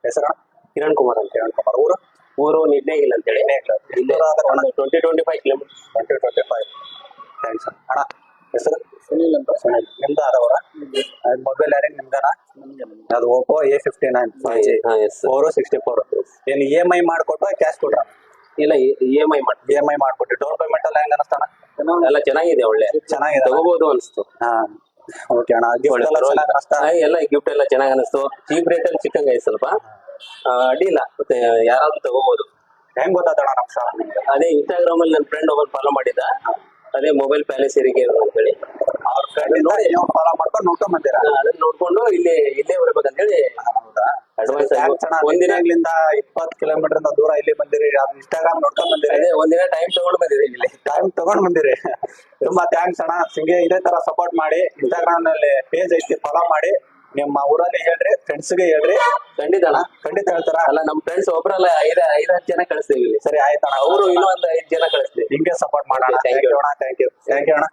ಹೆಸರು ಕಿರಣ್ ಕುಮಾರ್ ಅಂತ. ಕಿರಣ್ ಕುಮಾರ್. ಊರು ಊರು ನಿಡ್ನೇಗಿಲ್ ಅಂತೇಳಿ. ಒಂದು 20-25 ಕಿಲೋಮೀಟರ್. 20-25. ಥ್ಯಾಂಕ್ಸ್ ಅಣ್ಣ. ಹೆಸರು ಸುನಿಲ್ ಅಂತ. ಸುನಿಲ್. ನಿಮ್ದು ಆದವರ ಮೊಬೈಲ್ ಯಾರಿಗೆ ನಿಮ್ದನ? ಅದು ಓಪೋ A59 5G 464. ಏನ್ EMI ಮಾಡ್ಕೊಟ್ಟು ಕ್ಯಾಶ್ ಕೊಟ್ರ? ಇಲ್ಲ, EMI ಮಾಡಿ. EMI ಮಾಡ್ಕೊಟ್ಟು. ಡೌನ್ ಪೇಮೆಂಟ್ ಎಲ್ಲ ಹೆಂಗ ಅನಸ್ತಾನ? ಎಲ್ಲ ಚೆನ್ನಾಗಿದೆ, ಒಳ್ಳೆ ಚೆನ್ನಾಗಿದೆ, ತಗೋಬಹುದು ಅನಿಸ್ತು. ಹಾ ಓಕೆ ಅಣ್ಣ. ಗಿಫ್ಟ್ ಎಲ್ಲ ಚೆನ್ನಾಗಿ ಅನಸ್ತಾ? ಎಲ್ಲ ಗಿಫ್ಟ್ ಎಲ್ಲ ಚೆನ್ನಾಗಿ ಅನಿಸ್ತು. ಚೀಪ್ ರೇಟ್ ಅಲ್ಲಿ ಸಿಕ್ಕಂಗೆ ಸ್ವಲ್ಪ ಅಡ್ಡಿಲ್ಲ. ಮತ್ತೆ ಯಾರಾದ್ರೂ ತಗೋಬಹುದು. ಹೆಂಗ್ ಗೊತ್ತಾತಣ್ಣ ನಮ್ ಶಾಪ್ ನಿಮ್ಗೆ? ಅದೇ ಇನ್ಸ್ಟಾಗ್ರಾಮ್ ಅಲ್ಲಿ ನನ್ನ ಫ್ರೆಂಡ್ ಒಬ್ಬರು ಫಾಲೋ ಮಾಡಿದ್ದ. ಅದೇ ಮೊಬೈಲ್ ಪ್ಯಾಲೇಸ್ ಏರಿಗೆ ಅಂತೇಳಿ ಅವ್ರ ಫ್ರೆಂಡ್ ನೋಡಿ ನೀವು ಫಾಲೋ ಮಾಡ್ಕೊಂಡು ನೋಡ್ಕೊಂಡ್ ಬಂದಿರಾ? ಅದನ್ನ ನೋಡ್ಕೊಂಡು ಇಲ್ಲೇ ಬರ್ಬೇಕಂತೇಳಿ ಅಡ್ವೈಸ್. ಒಂದಿನಾಗ್ಲಿಂದ 20 ಕಿಲೋಮೀಟರ್ ದೂರ ಇಲ್ಲಿ ಬಂದಿರಿ, ಇನ್ಸ್ಟಾಗ್ರಾಮ್ ನೋಡ್ಕೊಂಡ್ ಬಂದಿರಿ. ಅದೇ ಒಂದಿನ ಟೈಮ್ ತಗೊಂಡು ಬಂದಿರಿ, ಇಲ್ಲಿ ಟೈಮ್ ತಗೊಂಡ್ ಬಂದಿರಿ. ತುಂಬಾ ಥ್ಯಾಂಕ್ಸ್ ಅಣ್ಣ. ಹಿಂಗೆ ಇದೇ ತರ ಸಪೋರ್ಟ್ ಮಾಡಿ. ಇನ್ಸ್ಟಾಗ್ರಾಮ್ ನಲ್ಲಿ ಪೇಜ್ ಐತಿ, ಫಾಲೋ ಮಾಡಿ. ನಿಮ್ಮ ಊರಲ್ಲಿ ಹೇಳ್ರಿ, ಫ್ರೆಂಡ್ಸ್ ಗೆ ಹೇಳ್ರಿ. ಖಂಡಿತ ಅಣ್ಣ, ಖಂಡಿತ ಹೇಳ್ತಾರ. ಅಲ್ಲ ನಮ್ಮ ಫ್ರೆಂಡ್ಸ್ ಒಬ್ರಲ್ಲ 5-10 ಜನ ಕಳಿಸ್ತೀವಿ ಇಲ್ಲಿ. ಸರಿ ಆಯ್ತಣ್ಣ, ಅವರು ಇನ್ನೂ ಒಂದು 5 ಜನ ಕಳಿಸ್ತೀವಿ. ಹಿಂಗೆ ಸಪೋರ್ಟ್ ಮಾಡೋಣ. ಥ್ಯಾಂಕ್ ಯು ಅಣ್ಣ. ಥ್ಯಾಂಕ್ ಯು ಅಣ್ಣ.